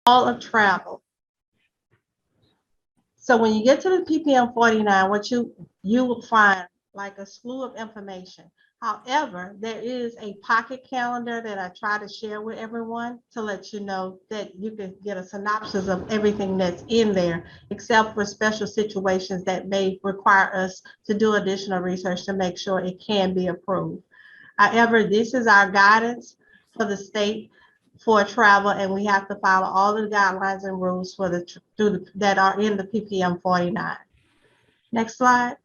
all of travel. So when you get to the PPM 49, what you will find like a slew of information. However, there is a pocket calendar that I try to share with everyone to let you know that you can get a synopsis of everything that's in there, except for special situations that may require us to do additional research to make sure it can be approved. However, this is our guidance for the state for travel, and we have to follow all the guidelines and rules for that are in the PPM 49. Next slide.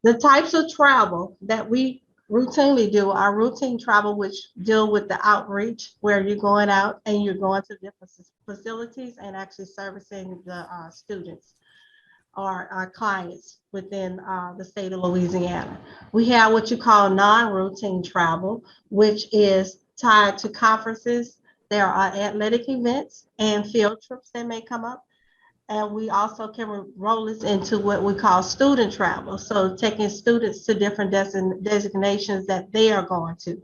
The types of travel that we routinely do are routine travel, which deal with the outreach, where you're going out and you're going to different facilities and actually servicing the students or our clients within the state of Louisiana. We have what you call non-routine travel, which is tied to conferences. There are athletic events and field trips that may come up. And we also can roll this into what we call student travel. So taking students to different designations that they are going to.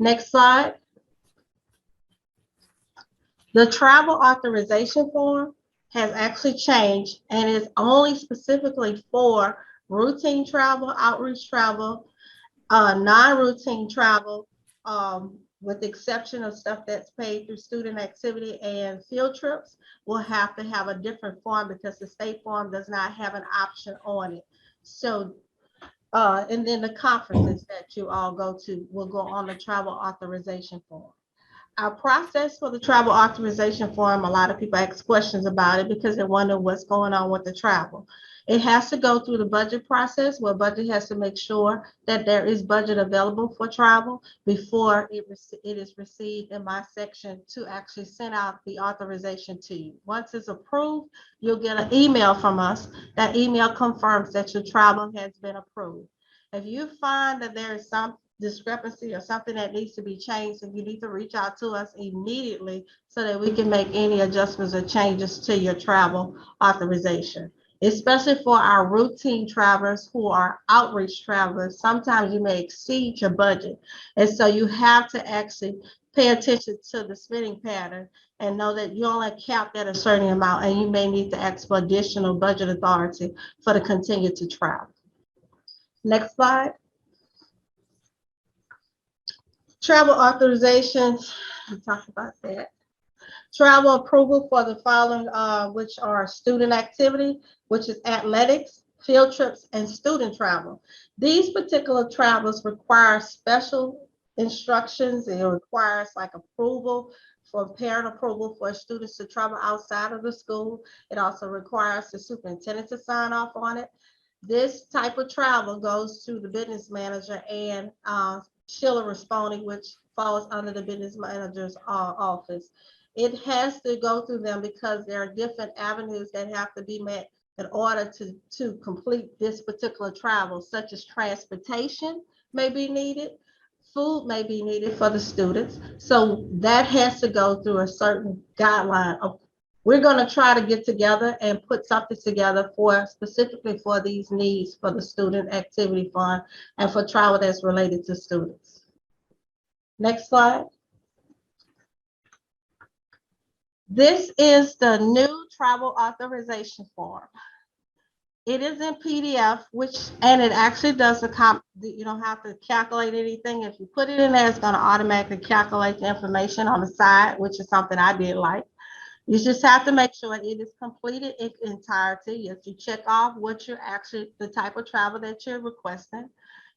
Next slide. The travel authorization form has actually changed and is only specifically for routine travel, outreach travel, non-routine travel, with the exception of stuff that's paid through student activity and field trips, will have to have a different form because the state form does not have an option on it. So, and then the conferences that you all go to will go on the travel authorization form. Our process for the travel authorization form, a lot of people ask questions about it because they wonder what's going on with the travel. It has to go through the budget process, where budget has to make sure that there is budget available for travel before it is received in my section to actually send out the authorization to you. Once it's approved, you'll get an email from us. That email confirms that your travel has been approved. If you find that there is some discrepancy or something that needs to be changed, and you need to reach out to us immediately so that we can make any adjustments or changes to your travel authorization. Especially for our routine travelers who are outreach travelers, sometimes you may exceed your budget. And so you have to actually pay attention to the spending pattern and know that you only capped at a certain amount, and you may need to ask for additional budget authority for to continue to travel. Next slide. Travel authorizations, we talked about that. Travel approval for the following, which are student activity, which is athletics, field trips, and student travel. These particular travels require special instructions. It requires like approval for parent approval for students to travel outside of the school. It also requires the superintendent to sign off on it. This type of travel goes to the business manager and Sheila Rasponi, which falls under the business manager's office. It has to go through them because there are different avenues that have to be met in order to complete this particular travel, such as transportation may be needed, food may be needed for the students. So that has to go through a certain guideline of, we're going to try to get together and put something together for specifically for these needs for the student activity fund and for travel that's related to students. Next slide. This is the new travel authorization form. It is in PDF, and it actually does you don't have to calculate anything. If you put it in there, it's going to automatically calculate the information on the side, which is something I did like. You just have to make sure it is completed in entirety. If you check off what you're actually, the type of travel that you're requesting,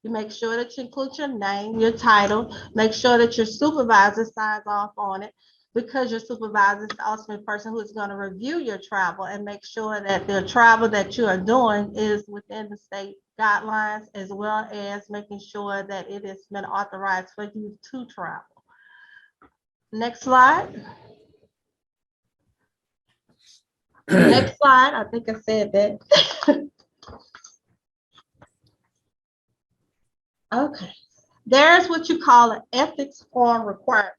you make sure that you include your name, your title, make sure that your supervisor signs off on it, because your supervisor is the ultimate person who is going to review your travel and make sure that the travel that you are doing is within the state guidelines, as well as making sure that it has been authorized for you to travel. Next slide. Next slide. I think I said that. Okay. There's what you call an ethics form requirement.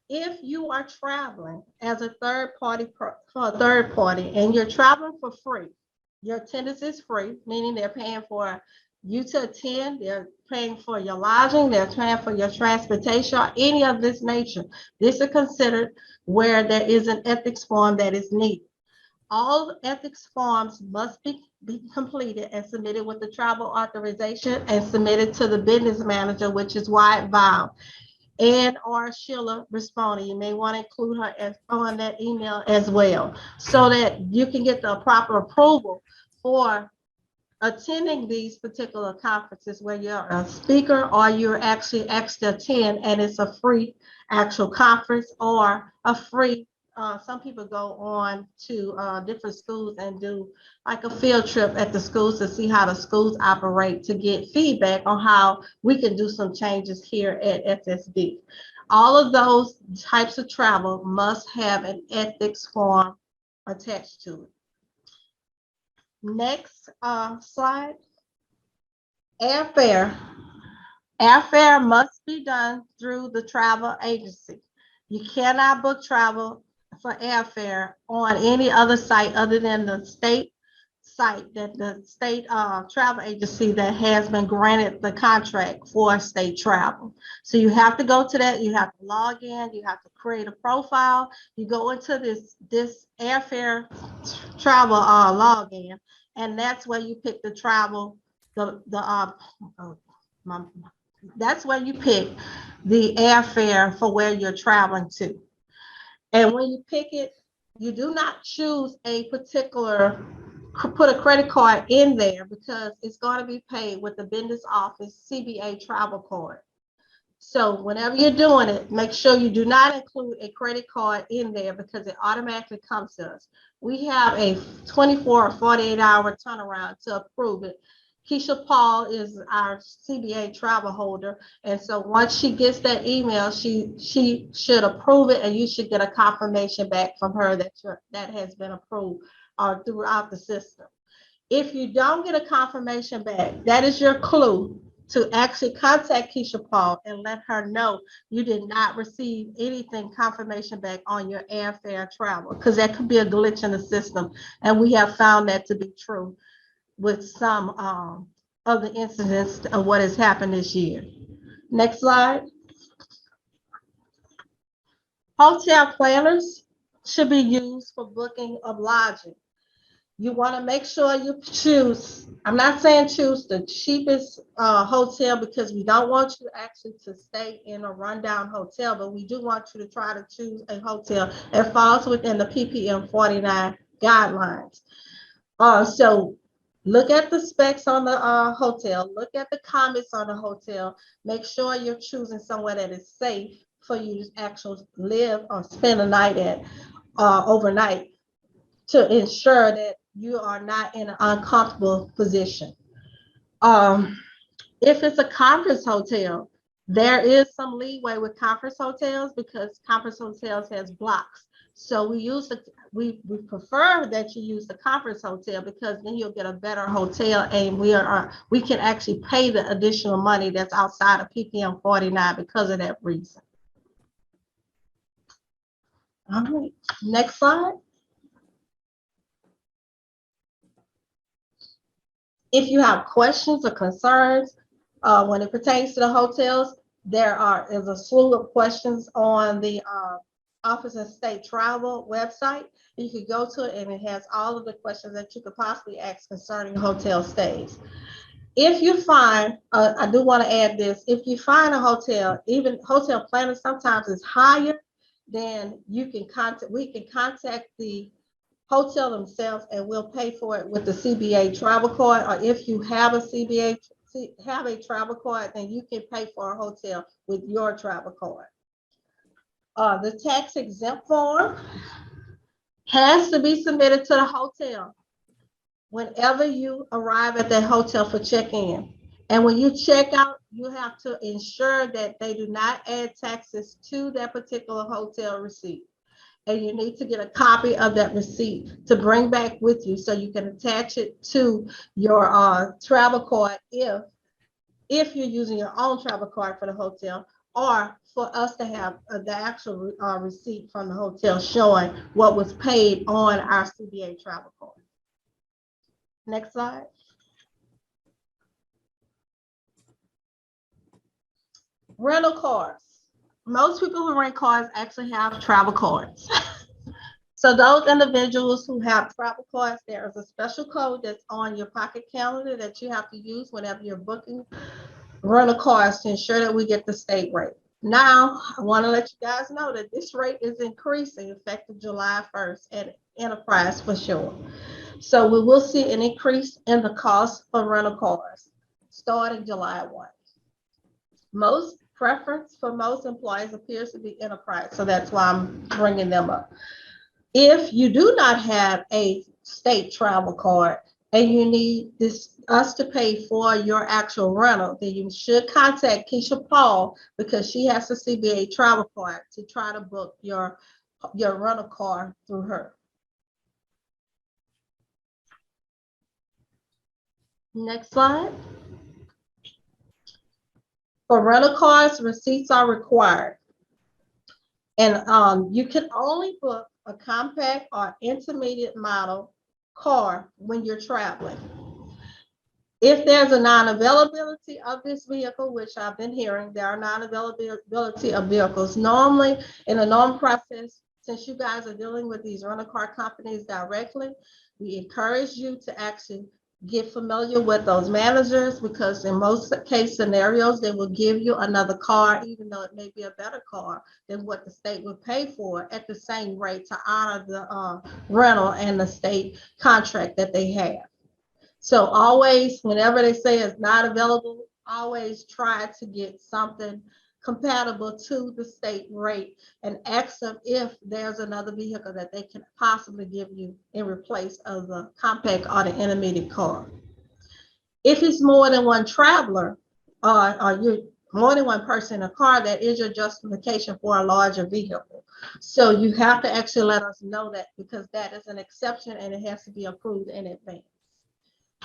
If you are traveling as a third party and you're traveling for free, your attendance is free, meaning they're paying for you to attend. They're paying for your lodging, they're paying for your transportation, or any of this nature. This is considered where there is an ethics form that is needed. All ethics forms must be completed and submitted with the travel authorization and submitted to the business manager, which is Wyatt Vile, and or Sheila responding. You may want to include her on that email as well, so that you can get the proper approval for attending these particular conferences where you're a speaker or you're actually asked to attend, and it's a free actual conference or a free some people go on to different schools and do like a field trip at the schools to see how the schools operate, to get feedback on how we can do some changes here at FSD. All of those types of travel must have an ethics form attached to it. Next slide. Airfare. Airfare must be done through the travel agency. You cannot book travel for airfare on any other site other than the state site, that the state travel agency that has been granted the contract for state travel. So you have to go to that, you have to log in, you have to create a profile, you go into this airfare travel login, and that's where you pick the travel, that's where you pick the airfare for where you're traveling to. And when you pick it, you do not choose a particular, put a credit card in there, because it's going to be paid with the business office CBA travel card. So whenever you're doing it, make sure you do not include a credit card in there, because it automatically comes to us. We have a 24 or 48-hour turnaround to approve it. Keisha Paul is our CBA travel holder, and so once she gets that email, she should approve it, and you should get a confirmation back from her that has been approved throughout the system. If you don't get a confirmation back, that is your clue to actually contact Keisha Paul and let her know you did not receive anything confirmation back on your airfare travel, because that could be a glitch in the system, and we have found that to be true with some of the incidents of what has happened this year. Next slide. Hotel planners should be used for booking of lodging. You want to make sure you choose, I'm not saying choose the cheapest hotel, because we don't want you actually to stay in a rundown hotel, but we do want you to try to choose a hotel that falls within the PPM 49 guidelines. So look at the specs on the hotel, look at the comments on the hotel, make sure you're choosing somewhere that is safe for you to actually live or spend a night at overnight, to ensure that you are not in an uncomfortable position. If it's a conference hotel, there is some leeway with conference hotels, because conference hotels has blocks. So we prefer that you use the conference hotel, because then you'll get a better hotel, and we can actually pay the additional money that's outside of PPM 49 because of that reason. All right, next slide. If you have questions or concerns when it pertains to the hotels, is a slew of questions on the Office of State Travel website. You could go to it, and it has all of the questions that you could possibly ask concerning hotel stays. If you find, I do want to add this, if you find a hotel, even hotel planners sometimes is higher, then we can contact the hotel themselves, and we'll pay for it with the CBA travel card. Or if you have a travel card, then you can pay for a hotel with your travel card. The tax exempt form has to be submitted to the hotel whenever you arrive at that hotel for check-in. And when you check out, you have to ensure that they do not add taxes to that particular hotel receipt. And you need to get a copy of that receipt to bring back with you, so you can attach it to your travel card if you're using your own travel card for the hotel, or for us to have the actual receipt from the hotel showing what was paid on our CBA travel card. Next slide. Rental cars. Most people who rent cars actually have travel cards. So those individuals who have travel cards, there is a special code that's on your pocket calendar that you have to use whenever you're booking rental cars to ensure that we get the state rate. Now, I want to let you guys know that this rate is increasing effective July 1st at Enterprise for sure. So we will see an increase in the cost for rental cars starting July 1. Most preference for most employees appears to be Enterprise, so that's why I'm bringing them up. If you do not have a state travel card and you need us to pay for your actual rental, then you should contact Keisha Paul because she has a CBA travel card to try to book your rental car through her. Next slide. For rental cars, receipts are required. And you can only book a compact or intermediate model car when you're traveling. If there's a non-availability of this vehicle, which I've been hearing, there are non-availability of vehicles. Normally, in a normal process, since you guys are dealing with these rental car companies directly, we encourage you to actually get familiar with those managers because in most case scenarios, they will give you another car, even though it may be a better car than what the state would pay for at the same rate to honor the rental and the state contract that they have. So always, whenever they say it's not available, always try to get something compatible to the state rate and ask them if there's another vehicle that they can possibly give you in replace of the compact or the intermediate car. If it's more than one traveler or you're more than one person in a car, that is your justification for a larger vehicle. So you have to actually let us know that because that is an exception and it has to be approved in advance.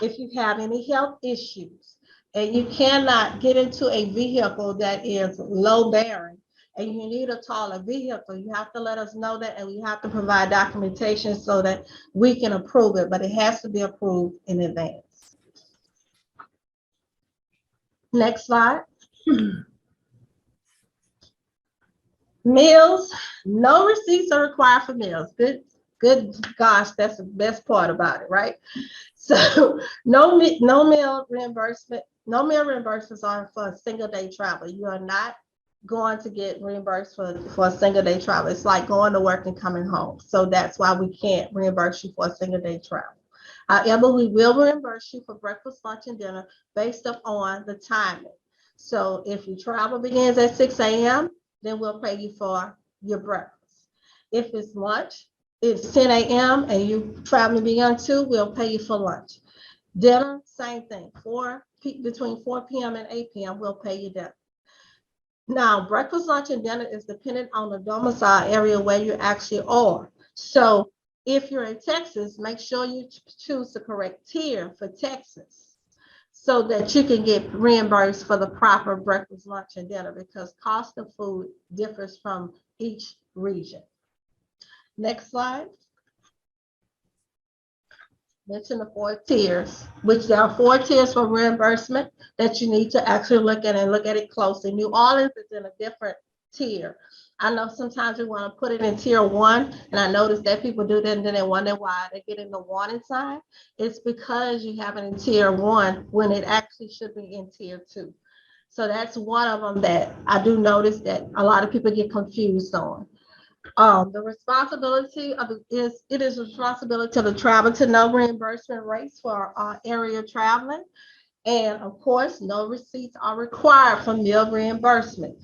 If you have any health issues and you cannot get into a vehicle that is low bearing and you need a taller vehicle, you have to let us know that and we have to provide documentation so that we can approve it, but it has to be approved in advance. Next slide. Meals, no receipts are required for meals. Good gosh, that's the best part about it, right? So no meal reimbursement, no meal reimbursements are for a single day travel. You are not going to get reimbursed for a single day travel. It's like going to work and coming home. So that's why we can't reimburse you for a single day travel. However, we will reimburse you for breakfast, lunch, and dinner based upon the timing. So if your travel begins at 6 a.m., then we'll pay you for your breakfast. If it's lunch, it's 10 a.m. and you traveling beyond 2, we'll pay you for lunch. Dinner, same thing. Between 4 p.m. and 8 p.m., we'll pay you dinner. Now, breakfast, lunch, and dinner is dependent on the domicile area where you actually are. So if you're in Texas, make sure you choose the correct tier for Texas so that you can get reimbursed for the proper breakfast, lunch, and dinner because cost of food differs from each region. Next slide. Mention the 4 tiers, which there are 4 tiers for reimbursement that you need to actually look at and look at it closely. New Orleans is in a different tier. I know sometimes we want to put it in tier 1, and I noticed that people do that and then they wonder why they get in the warning sign. It's because you have it in tier 1 when it actually should be in tier 2. So that's one of them that I do notice that a lot of people get confused on. The responsibility of it is responsibility of the traveler to know reimbursement rates for area traveling. And of course, no receipts are required for meal reimbursement.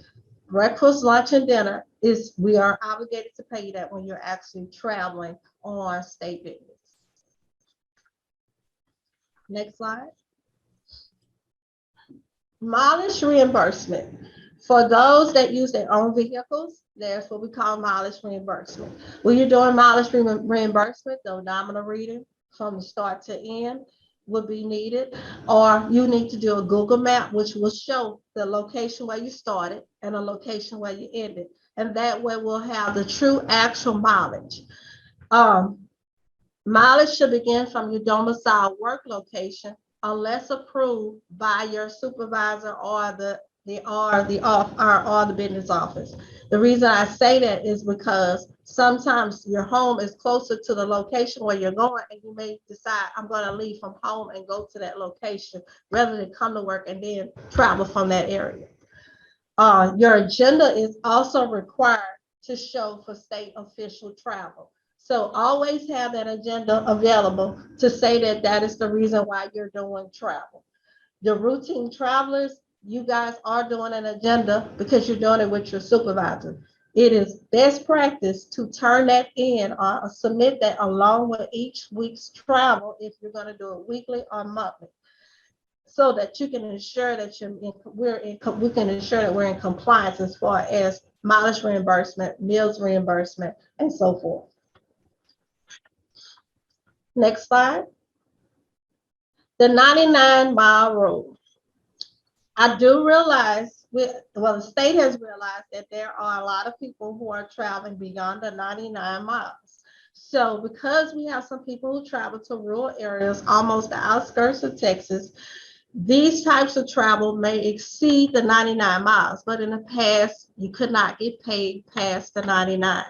Breakfast, lunch, and dinner we are obligated to pay you that when you're actually traveling on state business. Next slide. Mileage reimbursement. For those that use their own vehicles, there's what we call mileage reimbursement. When you're doing mileage reimbursement, the odometer reading from the start to end will be needed, or you need to do a Google map, which will show the location where you started and the location where you ended. And that way we'll have the true actual mileage. Mileage should begin from your domicile work location unless approved by your supervisor or the the R, the off, or the business office. The reason I say that is because sometimes your home is closer to the location where you're going, and you may decide, I'm going to leave from home and go to that location rather than come to work and then travel from that area. Your agenda is also required to show for state official travel. So always have that agenda available to say that that is the reason why you're doing travel. The routine travelers, you guys are doing an agenda because you're doing it with your supervisor. It is best practice to turn that in or submit that along with each week's travel if you're going to do it weekly or monthly, so that you can ensure that we can ensure that we're in compliance as far as mileage reimbursement, meals reimbursement, and so forth. Next slide. The 99-mile rule. I do realize, the state has realized that there are a lot of people who are traveling beyond the 99 miles. So because we have some people who travel to rural areas, almost the outskirts of Texas, these types of travel may exceed the 99 miles, but in the past, you could not get paid past the 99.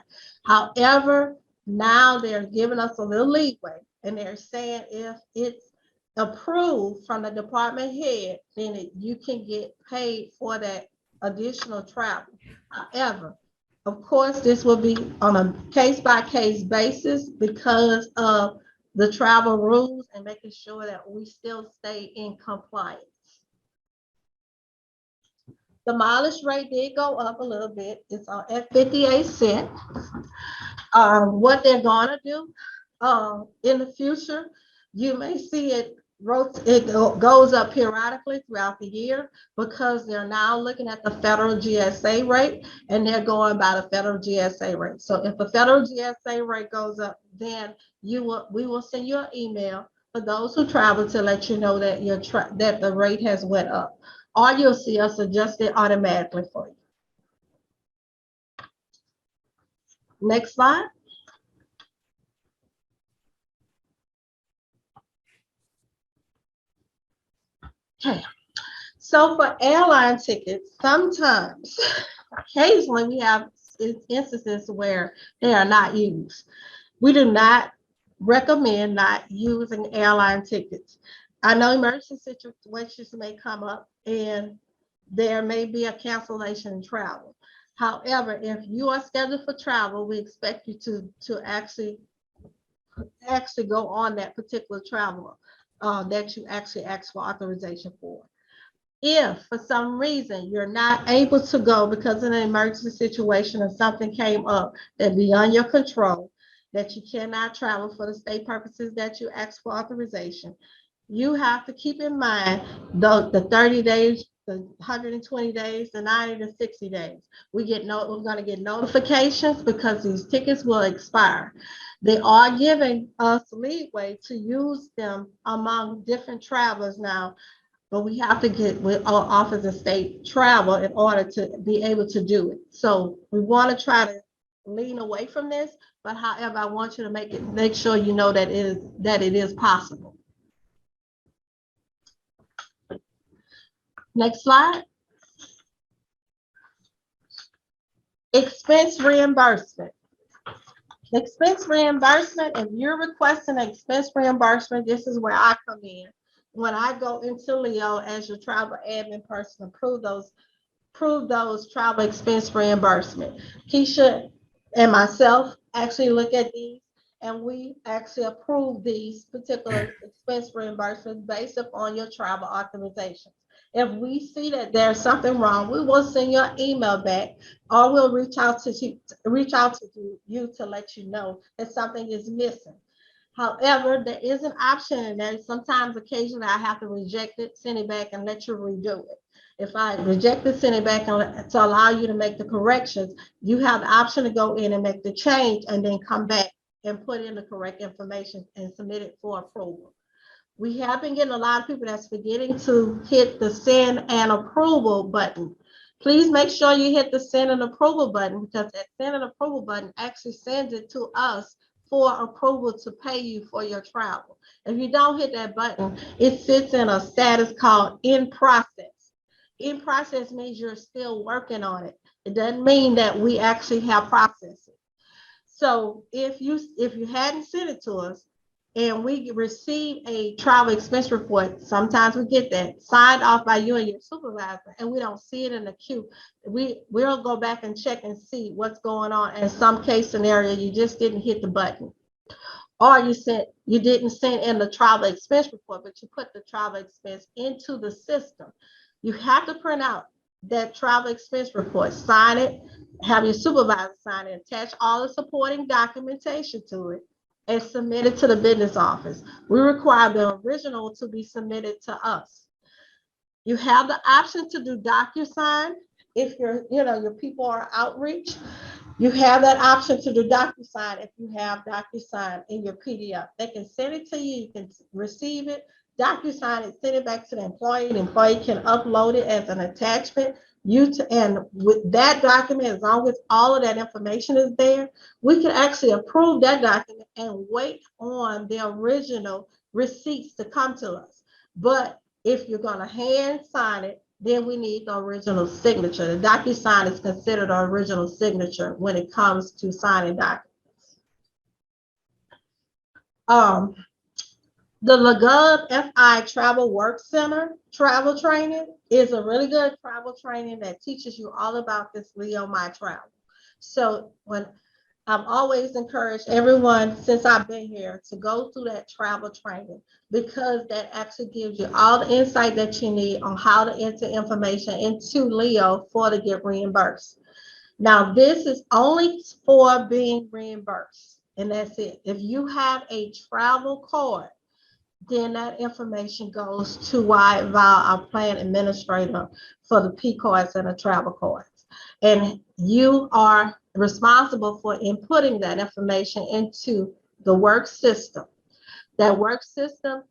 However, now they're giving us a little leeway, and they're saying if it's approved from the department head, then you can get paid for that additional travel. However, of course, this will be on a case-by-case basis because of the travel rules and making sure that we still stay in compliance. The mileage rate did go up a little bit. It's at 58 cents. What they're going to do in the future, you may see it goes up periodically throughout the year because they're now looking at the federal GSA rate and they're going by the federal GSA rate. So if the federal GSA rate goes up, then we will send you an email for those who travel to let you know that that the rate has went up, or you'll see us adjust it automatically for you. Next slide. Okay. So for airline tickets, sometimes, occasionally we have instances where they are not used. We do not recommend not using airline tickets. I know emergency situations may come up and there may be a cancellation in travel. However, if you are scheduled for travel, we expect you to actually go on that particular travel that you actually asked for authorization for. If for some reason you're not able to go because of an emergency situation or something came up that beyond your control, that you cannot travel for the state purposes that you asked for authorization, you have to keep in mind the 30 days, the 120 days, the 90 to 60 days. We're going to get notifications because these tickets will expire. They are giving us leeway to use them among different travelers now, but we have to get with our Office of State Travel in order to be able to do it. So we want to try to lean away from this, but however, I want you to make sure you know that it is possible. Next slide. Expense reimbursement. Expense reimbursement, if you're requesting expense reimbursement, this is where I come in. When I go into Leo as your travel admin person, approve those travel expense reimbursement. Keisha and myself actually look at these and we actually approve these particular expense reimbursements based upon your travel authorizations. If we see that there's something wrong, we will send you an email back, or we'll reach out to you to let you know that something is missing. However, there is an option in there. Sometimes, occasionally, I have to reject it, send it back, and let you redo it. If I reject it, send it back, and to allow you to make the corrections, you have the option to go in and make the change and then come back and put in the correct information and submit it for approval. We have been getting a lot of people that's forgetting to hit the send and approval button. Please make sure you hit the send and approval button, because that send and approval button actually sends it to us for approval to pay you for your travel. If you don't hit that button, it sits in a status called in process. In process means you're still working on it. It doesn't mean that we actually have processed it. So if you hadn't sent it to us and we receive a travel expense report, sometimes we get that signed off by you and your supervisor, and we don't see it in the queue. We'll go back and check and see what's going on. In some case scenario, you just didn't hit the button, or you didn't send in the travel expense report, but you put the travel expense into the system. You have to print out that travel expense report, sign it, have your supervisor sign it, attach all the supporting documentation to it, and submit it to the business office. We require the original to be submitted to us. You have the option to do DocuSign if your people are outreach. You have that option to do DocuSign if you have DocuSign in your PDF. They can send it to you, you can receive it, DocuSign it, send it back to the employee can upload it as an attachment. And with that document, as long as all of that information is there, we can actually approve that document and wait on the original receipts to come to us. But if you're going to hand sign it, then we need the original signature. The DocuSign is considered an original signature when it comes to signing documents. The LeGov FI Travel Work Center travel training is a really good travel training that teaches you all about this Leo My Travel. So when I've always encouraged everyone since I've been here to go through that travel training, because that actually gives you all the insight that you need on how to enter information into Leo to get reimbursed. Now, this is only for being reimbursed, and that's it. If you have a travel card, then that information goes to Wyatt Val, our plan administrator for the P cards and the travel cards. And you are responsible for inputting that information into the work system. That work system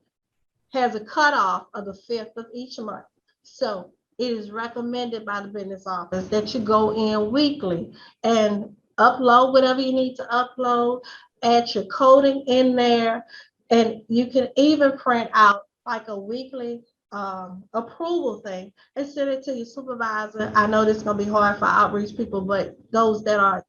has a cutoff of the 5th of each month. So it is recommended by the business office that you go in weekly and upload whatever you need to upload, add your coding in there, and you can even print out like a weekly approval thing and send it to your supervisor. I know this is going to be hard for outreach people, but those that are,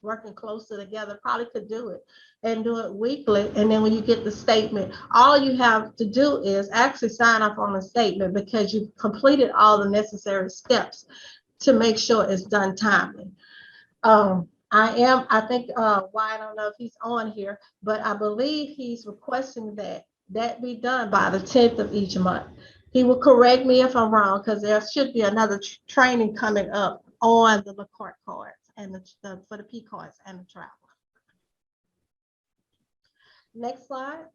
working closer together probably could do it and do it weekly. And then when you get the statement, all you have to do is actually sign up on the statement because you've completed all the necessary steps to make sure it's done timely. I think I don't know if he's on here, but I believe he's requesting that be done by the 10th of each month. He will correct me if I'm wrong, because there should be another training coming up on the LeCourt cards and for the P cards and the travel. Next slide.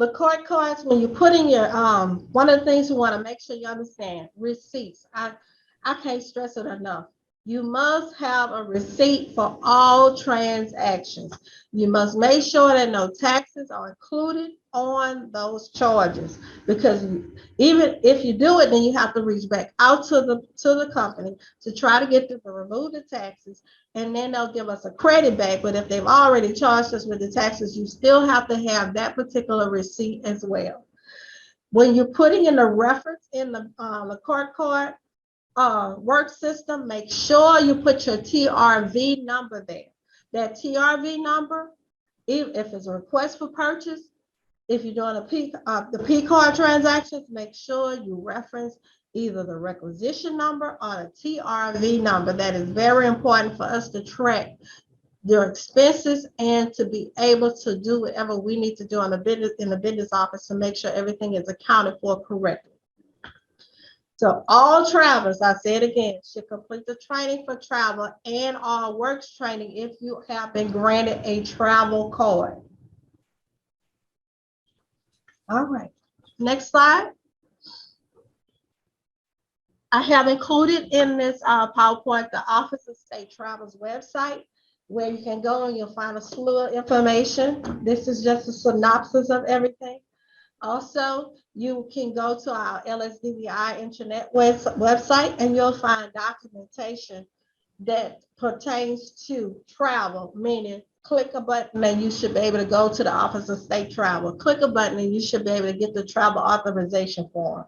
LeCourt cards, when you put in your one of the things you want to make sure you understand, receipts. I can't stress it enough. You must have a receipt for all transactions. You must make sure that no taxes are included on those charges, because even if you do it, then you have to reach back out to the company to try to get them to remove the taxes, and then they'll give us a credit back. But if they've already charged us with the taxes, you still have to have that particular receipt as well. When you're putting in the reference in the LeCourt card work system, make sure you put your TRV number there. That TRV number, if it's a request for purchase, if you're doing the P card transactions, make sure you reference either the requisition number or the TRV number. That is very important for us to track their expenses and to be able to do whatever we need to do in the business office to make sure everything is accounted for correctly. So all travelers, I say it again, should complete the training for travel and all works training if you have been granted a travel card. All right, next slide. I have included in this PowerPoint the Office of State Travel's website, where you can go and you'll find a slew of information. This is just a synopsis of everything. Also, you can go to our LSDVI internet website and you'll find documentation that pertains to travel, meaning click a button and you should be able to go to the Office of State Travel. Click a button and you should be able to get the travel authorization form.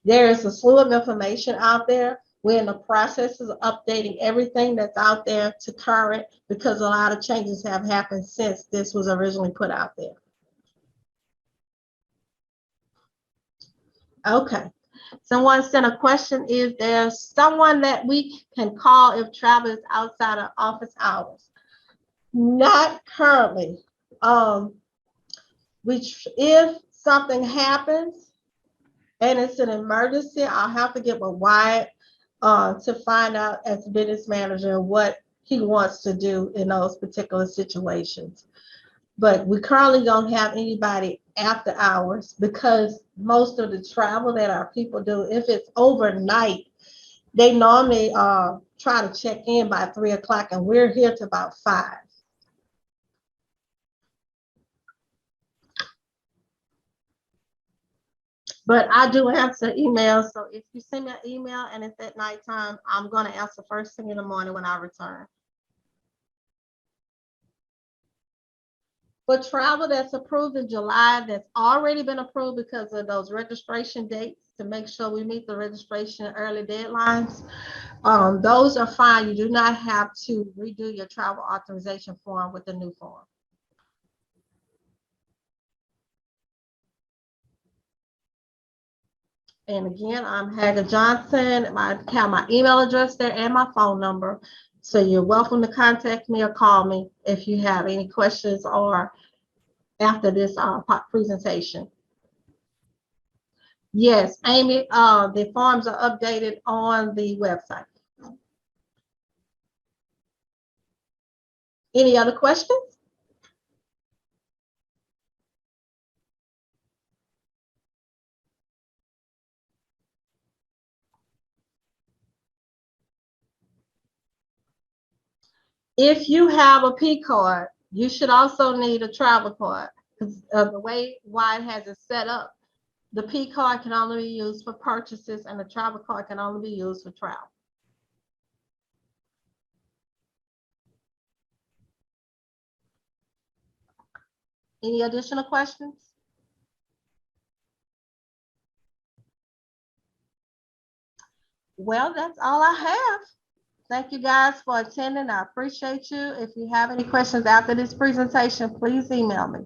There is a slew of information out there. We're in the process of updating everything that's out there to current because a lot of changes have happened since this was originally put out there. Okay. Someone sent a question. Is there someone that we can call if travel is outside of office hours? Not currently. Which if something happens and it's an emergency, I'll have to get with Wyatt to find out as business manager what he wants to do in those particular situations. But we currently don't have anybody after hours because most of the travel that our people do, if it's overnight, they normally try to check in by 3 o'clock and we're here to about 5. But I do answer emails. So if you send me an email and it's at nighttime, I'm going to answer first thing in the morning when I return. For travel that's approved in July, that's already been approved because of those registration dates to make sure we meet the registration early deadlines, those are fine. You do not have to redo your travel authorization form with the new form. And again, I'm Haga Johnson. I have my email address there and my phone number. So you're welcome to contact me or call me if you have any questions or after this presentation. Yes, Amy, the forms are updated on the website. Any other questions? If you have a P card, you should also need a travel card because of the way Wyatt has it set up. The P card can only be used for purchases and the travel card can only be used for travel. Any additional questions? Well, that's all I have. Thank you guys for attending. I appreciate you. If you have any questions after this presentation, please email me.